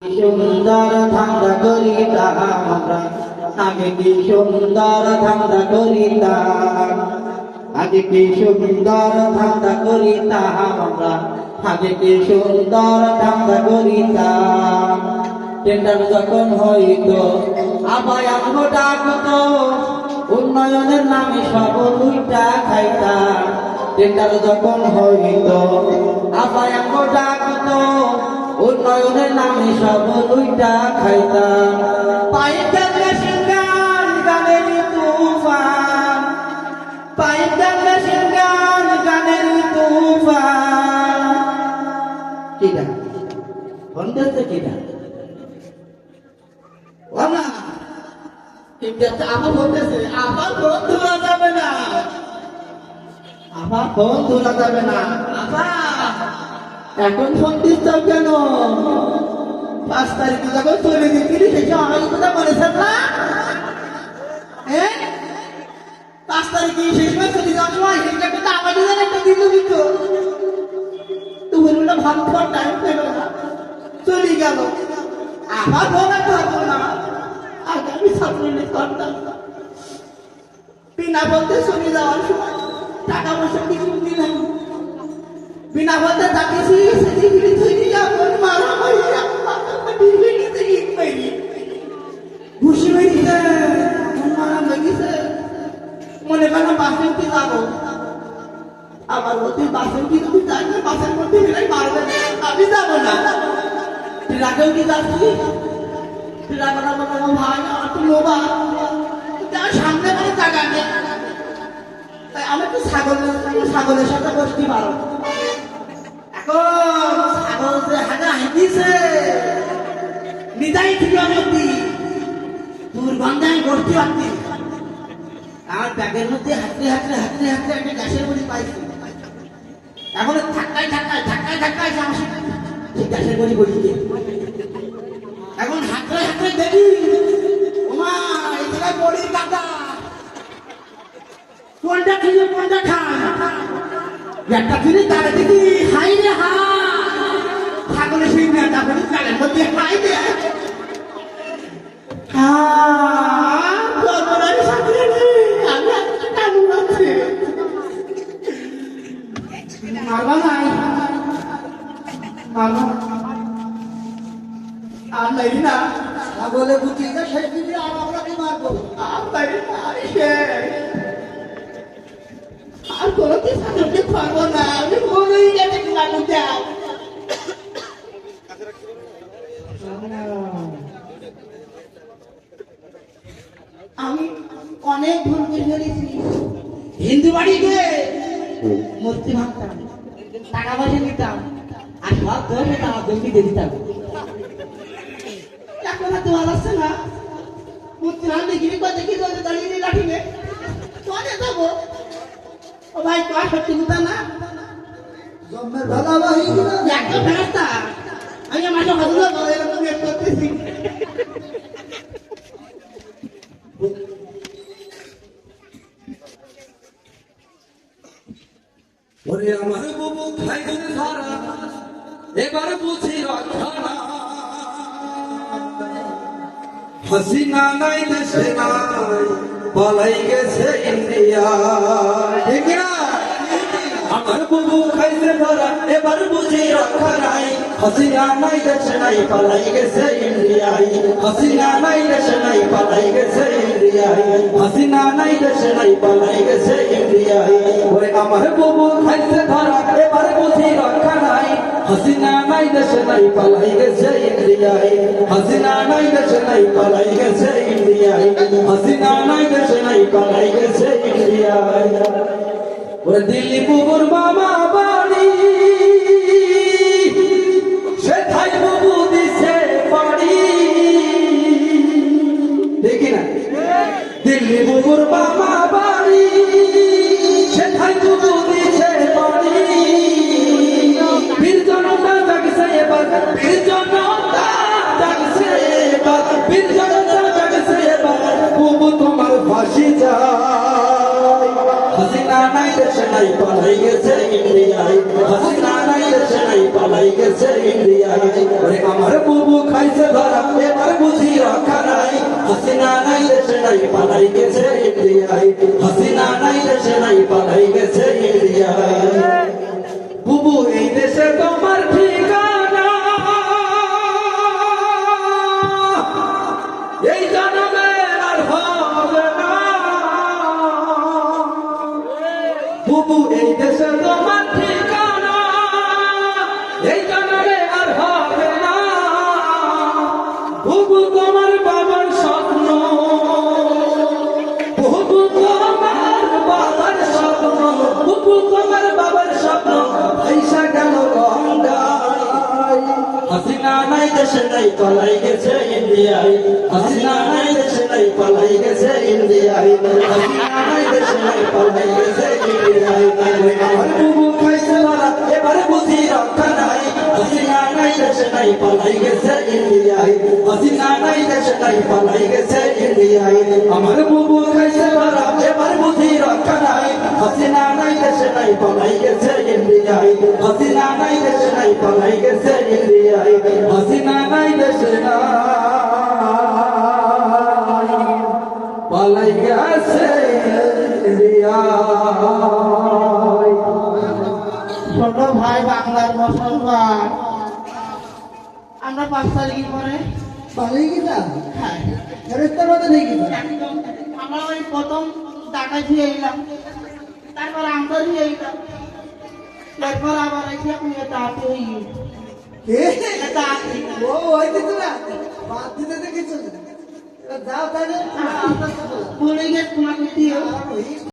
সুন্দর ধান্দা করিতাম আমরা, আগে কি সুন্দর ধান্দা করিতাম, আগে কি সুন্দর ধান্দা করিতাম আমরা, আগে কি সুন্দর ধান্দা করিতাম। টেন্ডার যখন হইতো আবার আমগো ডাকতো, উন্নয়নের নামে সব লুইটা খাইতাম। টেন্ডার যখন হইতো আবার আমগো ডাকতো, উন্নয়নের নামে সব লুইটা খাইতাম। পাইতাম মেশিন গান গানের তুফান, পাইতাম মেশিন গান গানের তুফান। কিটা ফোন দিচ্ছে, কিটা ওনা কিটা আমার বলতেছে আমার ফোন তোলা যাবে না, আমার ফোন তোলা যাবে না। এখন ফোন দিচ্ছ কেন? 5 তারিখে যখন চলে গেছিলি সেই আমার কথা বলেছেন না? 5 তারিখে শেষ সময় চলে যাওয়ার সময় একটা কথা আমাদের একটা দিল দিত, তুমি ওটা ভালো খাওয়ার টাইম পেল না, চলে গেল। আমার ফোন আর ধরবো না, আগে আমি ছাত্রলীগ করতাম। বিনা বলতে চলে যাওয়ার সময় টাকা পয়সা কিছু দিলাম, বিনা বলতে ডাকিছি সেদিকে তৈরি আমার মারা হয়ে ঘুষি হয়েছে, মারা লেগেছে। মনে করেন বাসে উঠে যাবো, আবার বলতে বাসে উঠে যদি যাই না বাসের মধ্যে মিলাই মারবে, আমি যাবো না। ট্রাকে উঠে যাচ্ছি, ট্রাক ভাই আমার তো লোবা, সামনে মানে জায়গা নেই, তাই আমি তো ছাগলের সাথে বসতে পারো। ছাগল যে হাজা হাঁটিছে নিদাই থেকে অনেকটি দুর্গন্ধায় করতে পারতি। আমার ব্যাগের মধ্যে হাঁটতে হাঁটতে হাঁটতে হাঁটতে একটা গ্যাসের মধ্যে পাইছি। এখন ধাক্কায় ধাক্কায় ধাক্কায় ধাক্কায় সেই গ্যাসের মধ্যে বসিয়ে এখন হাঁটতে হাঁটতে দেখি ওমা এই জায়গায় বড়ির কাটা, কোনটা খেয়ে কোনটা খায় একটা ফিরে তারা দেখি হাই রে হাই, ছাগলের সেই মেয়েটা বলি কালের মধ্যে হাই রে ছাগলে বুঝিয়ে সেই দিকে আর আপনাকে মারবো আর কোনো কি ছাগলকে খাবো না, আমি বলেই গেছে লাগু যাও। আমি অনেক ভুল করে ফেলেছি। হিন্দু বাড়ি গিয়ে মূর্তি ভাঙতাম, টাকা পয়সা নিতাম, আর সব ধরে আমার জমি দিয়ে দিতাম। এখন আর দোয়াল আসছে না, মূর্তি ভাঙতে গিয়ে দেখি দাঁড়িয়ে লাঠি নে চলে যাবো। ও ভাই তো সত্যি কথা না, জন্মের ধারাবাহিক একটা ফেরস্তা। আমি মাঝে মাঝে এরকম করতেছি। ওরে আমার বুবু খাইছে ধরা, এবার বুঝি রক্ষা। হাসিনা নাই দেশে নাই, পালাই গেছে ইন্ডিয়া। ঠিক না? আমার বুবু খাইছে ধরা, এবার বুঝি রক্ষা নাই। হাসিনা নাই দেশে নাই, পালাই গেছে ইন্ডিয়ায়। হাসিনা নাই দেশে নাই, পালাই গেছে ইন্ডিয়ায়। হাসিনা নাই দেশে নাই, পালাই গেছে ইন্ডিয়ায়। ওরে আমার বুবু খাইছে ধরা, এবার বুঝি রক্ষা নাই। হাসিনা নাই দেশে নাই, পালাই গেছে ইন্ডিয়ায়। হাসিনা নাই দেশে নাই, পালাই গেছে ইন্ডিয়ায়। হাসিনা নাই দেশে নাই, পালাই গেছে ইন্ডিয়ায়। ওরে দিল্লি বুবুর মামা বাড়ি, সেথায় বুবু দিছে বাড়ি। দেখি না? দিল্লি বুবুর মামা বাড়ি, সেথায় বুবু দিছে বাড়ি। বীর জনতা জাগছে এবার, বীর জনতা জাগছে এবার, বীর জনতা জাগছে এবার। বুবু তোমার ফাঁসি যায়। হাসিনা নাই দেশে নাই, পালাই গেছে ইন্ডিয়ায়। হাসিনা নাই দেশে নাই, পালাই গেছে ইন্ডিয়ায়। ওরে আমার বুবু খাইছে ধরা এবার বুঝি রক্ষা নাই হাসিনা নাই দেশে নাই পালাই গেছে ইন্ডিয়ায় হাসিনা নাই দেশে নাই পালাই গেছে ইন্ডিয়ায় বুবু এই দেশে তোমার ঠিকানা এই জন্মের আর হবে না বুবু এই দেশে তোমার ঠিকানা এই জন্মে আর হবে না বুবু তোমার বাবার স্বপ্ন বুবু তোমার বাবার স্বপ্ন বুবু তোমার বাবার স্বপ্ন পয়সা গেল গঙ্গায় হাসিনা নাই দেশে নাই পালাই গেছে ইন্ডিয়ায় হাসিনা নাই দেশে নাই পালাই গেছে ইন্ডিয়ায় হাসিনা নাই দেশে নাই পালাই গেছে ইন্ডিয়ায় আমার বুবু খাইছে ধরা এবার বুঝি রক্ষা নাই হাসিনা নাই দেশে নাই পালাই গেছে ইন্ডিয়ায় হাসিনা নাই দেশে নাই পালাই গেছে ইন্ডিয়ায় আমার বুবু খাইছে ধরা এবার বুঝি রক্ষা নাই হাসিনা নাই দেশে নাই পালাই গেছে ইন্ডিয়ায় হাসিনা নাই দেশে নাই পালাই গেছে ইন্ডিয়ায় হাসিনা নাই দেশে নাই পালাই গেছে ইন্ডিয়ায় ছোট ভাই বাংলার মুসলমান আমরা 5 তারিখ পরে পালিয়ে গেলাম হ্যাঁ ফেরেস্তার মতো নেই গেলাম একদম আমরা ওই প্রথম ঢাকা দিয়ে এলাম তারপর আমরা দিয়ে এলাম তারপর আবার এসে আপনি এটা আপনি ওই কে এটা আপনি ও হইতেছে না বাদ দিতে তো কিছু না এবার যাও তাহলে ভুলে গেছে তোমাকে দিও আর ওই